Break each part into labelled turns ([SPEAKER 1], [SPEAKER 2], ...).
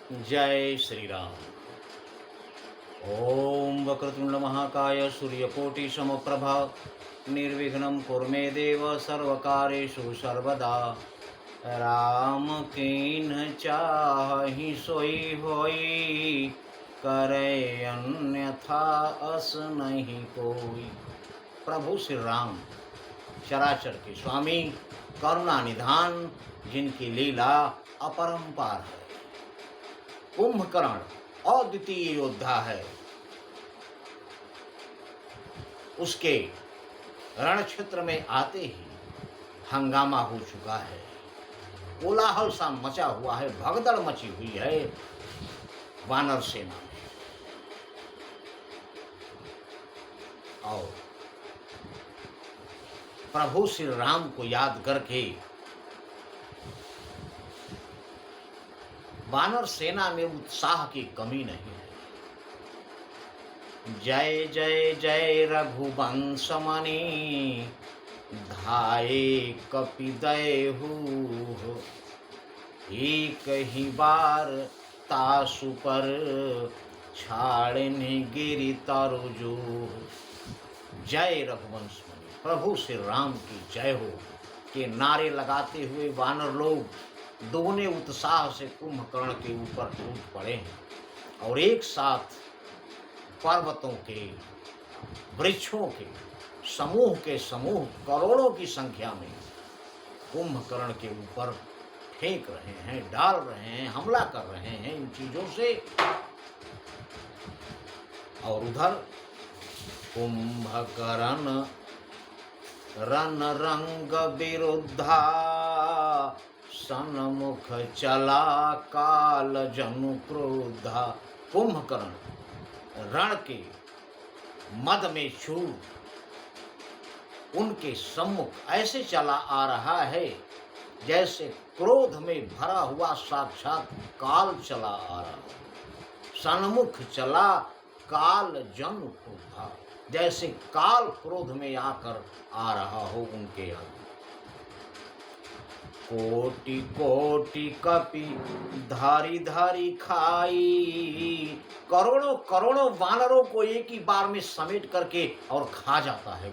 [SPEAKER 1] जय श्री राम। ओम वक्रतुंड महाकाय सूर्यकोटि समप्रभा निर्विघ्नं कुरु मे देव सर्वकार्येषु सर्वदा। राम कीन चाहि सोई होई, करे अन्यथा अस नहीं कोई। प्रभु श्री राम चराचर के स्वामी, करुणा निधान, जिनकी लीला अपरंपार है। कुंभकर्ण अद्वितीय योद्धा है। उसके रण क्षेत्र में आते ही हंगामा हो चुका है, कोलाहल सा मचा हुआ है, भगदड़ मची हुई है वानर सेना में। और प्रभु श्री राम को याद करके वानर सेना में उत्साह की कमी नहीं है। जय जय जय रघुवंश मणि, धाये कपिदेहु। एक ही बार तासु पर, छाड़ने गिरि तरजू। जय रघुवंश मणि, प्रभु श्री राम की जय हो के नारे लगाते हुए वानर लोग दोगुने उत्साह से कुंभकर्ण के ऊपर टूट पड़े हैं और एक साथ पर्वतों के, वृक्षों के समूह करोड़ों की संख्या में कुंभकर्ण के ऊपर फेंक रहे हैं, डाल रहे हैं, हमला कर रहे हैं इन चीजों से। और उधर कुंभकर्ण रन रंग विरुद्धा, सन्मुख चला काल जनु क्रोधा। कुंभकर्ण रण के मद में चूर उनके सम्मुख ऐसे चला आ रहा है जैसे क्रोध में भरा हुआ साक्षात काल चला आ रहा है। सन्मुख चला काल जनु क्रोधा, जैसे काल क्रोध में आकर आ रहा हो उनके आगे। कोटि कोटि कपि धारी धारी खाई, करोड़ों करोड़ों वानरों को एक ही बार में समेट करके और खा जाता है।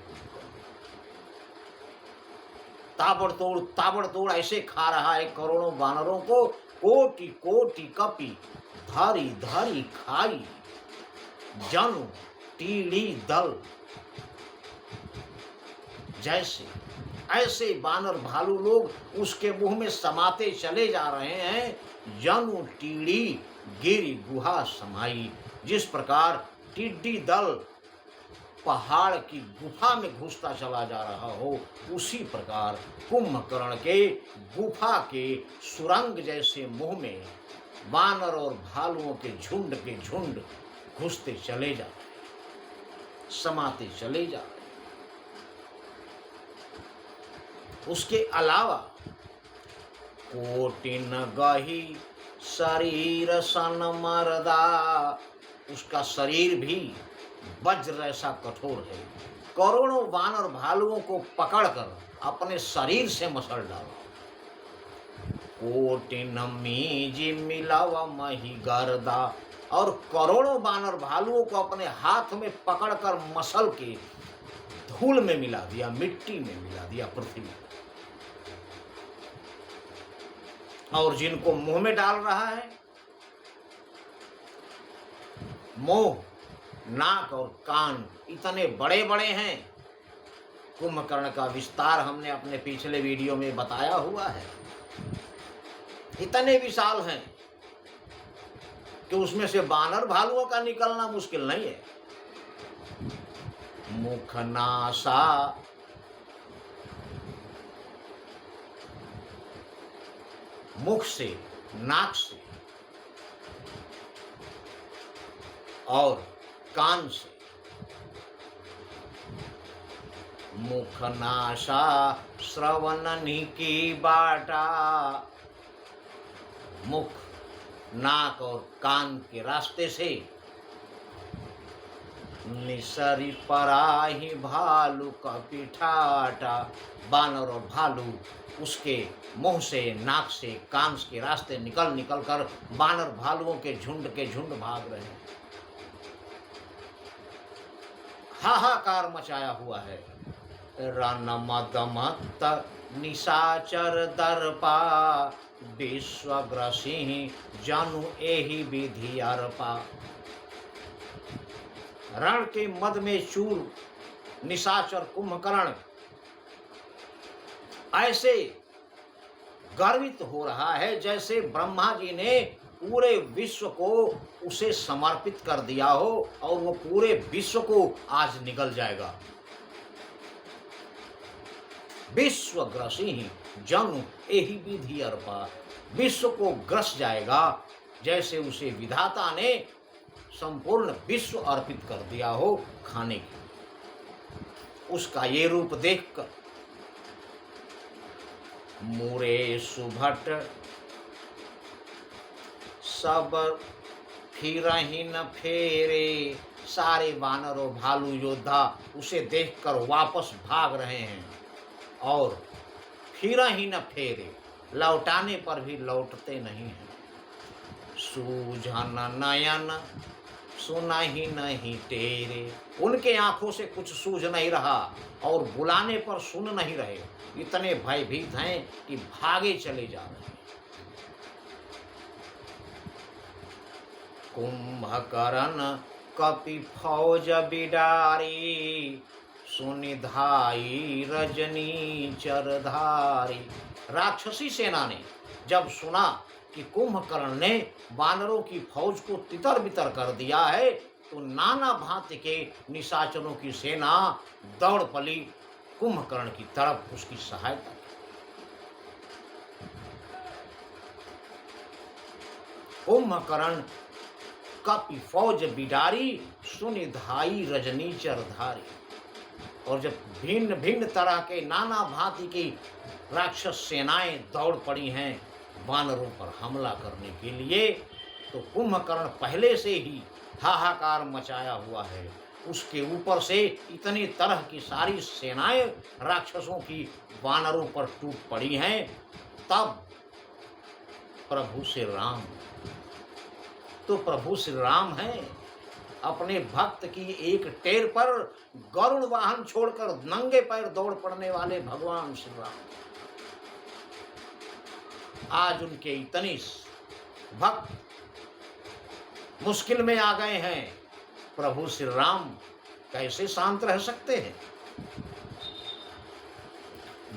[SPEAKER 1] ताबड़तोड़ ऐसे खा रहा है करोड़ों वानरों को। कोटि कोटि कपि धारी धारी खाई, जनु टीढ़ी दल। जैसे ऐसे बानर भालू लोग उसके मुंह में समाते चले जा रहे हैं। जनु टीढ़ी गिरि गुहा समाई, जिस प्रकार टिड्डी दल पहाड़ की गुफा में घुसता चला जा रहा हो, उसी प्रकार कुंभकर्ण के गुफा के सुरंग जैसे मुंह में बानर और भालुओं के झुंड घुसते चले जा रहे, समाते चले जा रहे। उसके अलावा कोटिन गही शरीर सन मरदा, उसका शरीर भी वज्र ऐसा कठोर है। करोड़ों वानर भालुओं को पकड़कर अपने शरीर से मसल डाला। कोटिन मीजी मिलावा मही गर्दा, और करोड़ों वानर भालुओं को अपने हाथ में पकड़कर मसल के धूल में मिला दिया, मिट्टी में मिला दिया, पृथ्वी। और जिनको मुंह में डाल रहा है, मुंह, नाक और कान इतने बड़े बड़े हैं। कुंभकर्ण का विस्तार हमने अपने पिछले वीडियो में बताया हुआ है। इतने विशाल हैं कि उसमें से बानर भालुओं का निकलना मुश्किल नहीं है। मुख नासा, मुख से, नाक से और कान से। मुख नासा श्रवणनि की बाटा, मुख, नाक और कान के रास्ते से निसरी पराही भालू कपि ठाटा। बानर और भालू उसके मुंह से, नाक से, कान के रास्ते निकल निकल कर बानर भालुओं के झुंड भाग रहे हैं। हाहाकार मचाया हुआ है। रनमदमत्त निशाचर दर्पा, विश्वग्रसिंह जनु एहि विधि अर्पा। रण के मद में चूर निशाचर कुंभकर्ण ऐसे गर्वित हो रहा है जैसे ब्रह्मा जी ने पूरे विश्व को उसे समर्पित कर दिया हो और वो पूरे विश्व को आज निगल जाएगा। विश्वग्रसिंह जनु एहि विधि अर्पा, विश्व को ग्रस जाएगा जैसे उसे विधाता ने संपूर्ण विश्व अर्पित कर दिया हो खाने की। उसका ये रूप देखकर मुरे सुभट सब फिरहि न फेरे। सारे वानर और भालू योद्धा उसे देखकर वापस भाग रहे हैं और फिरहि न फेरे, लौटाने पर भी लौटते नहीं हैं। सूझन नयन सुनहि नहीं टेरे, उनके आंखों से कुछ सूझ नहीं रहा और बुलाने पर सुन नहीं रहे। इतने भयभीत हैं कि भागे चले जा रहे हैं। कुंभकर्ण कपि फौज बिडारी, सुनिधाई रजनी चरधारी। राक्षसी सेना ने जब सुना कि कुंभकर्ण ने वानरों की फौज को तितर बितर कर दिया है तो नाना भांति के निशाचरों की सेना दौड़ पड़ी कुंभकर्ण की तरफ उसकी सहायता की। कुंभकर्ण कपि फौज बिडारी, सुनिधाई रजनी चरधारी। और जब भिन्न भिन्न तरह के नाना भांति की राक्षस सेनाएं दौड़ पड़ी हैं वानरों पर हमला करने के लिए, तो कुंभकर्ण पहले से ही हाहाकार मचाया हुआ है। उसके ऊपर से इतनी तरह की सारी सेनाएं राक्षसों की वानरों पर टूट पड़ी हैं। तब प्रभु श्री राम, तो प्रभु श्री राम हैं, अपने भक्त की एक टेर पर गरुड़ वाहन छोड़कर नंगे पैर दौड़ पड़ने वाले भगवान श्री राम। आज उनके इतने भक्त मुश्किल में आ गए हैं, प्रभु श्री राम कैसे शांत रह सकते हैं।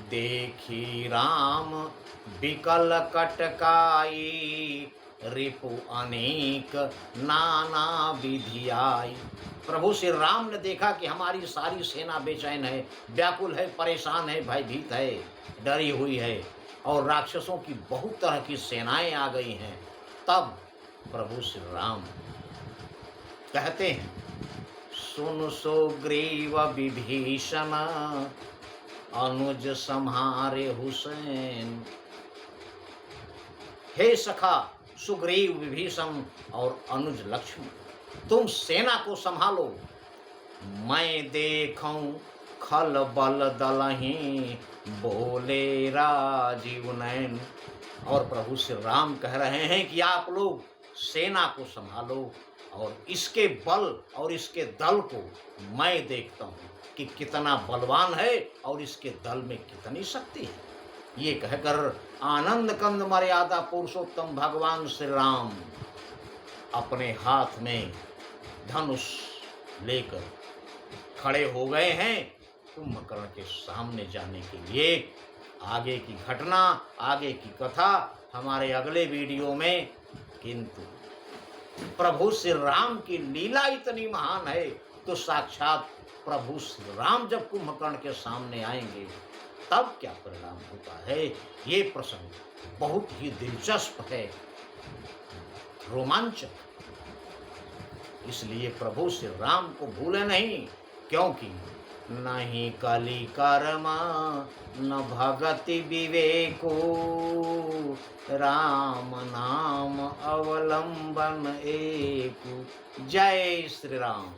[SPEAKER 1] देखी राम बिकल कटकाई, रिपु अनेक नाना विधि आई। प्रभु श्री राम ने देखा कि हमारी सारी सेना बेचैन है, व्याकुल है, परेशान है, भयभीत है, डरी हुई है और राक्षसों की बहुत तरह की सेनाएं आ गई हैं। तब प्रभु श्री राम कहते हैं, सुन सुग्रीव विभीषण, अनुज सम्हारे हुसैन। हे सखा सुग्रीव, विभीषण और अनुज लक्ष्मण, तुम सेना को संभालो। मैं देखूं खल बल दलहीं, बोले राजीव नयन। और प्रभु श्री राम कह रहे हैं कि आप लोग सेना को संभालो और इसके बल और इसके दल को मैं देखता हूँ कि कितना बलवान है और इसके दल में कितनी शक्ति है। ये कहकर आनंद कंद मर्यादा पुरुषोत्तम भगवान श्री राम अपने हाथ में धनुष लेकर खड़े हो गए हैं कुंभकर्ण के सामने जाने के लिए। आगे की घटना, आगे की कथा हमारे अगले वीडियो में। किंतु प्रभु श्री राम की लीला इतनी महान है तो साक्षात प्रभु श्री राम जब कुंभकर्ण के सामने आएंगे तब क्या परिणाम होता है, ये प्रसंग बहुत ही दिलचस्प है, रोमांचक। इसलिए प्रभु श्री राम को भूले नहीं, क्योंकि नहीं कली कर्मा न भगति विवेको, राम नाम अवलंबन एको। जय श्री राम।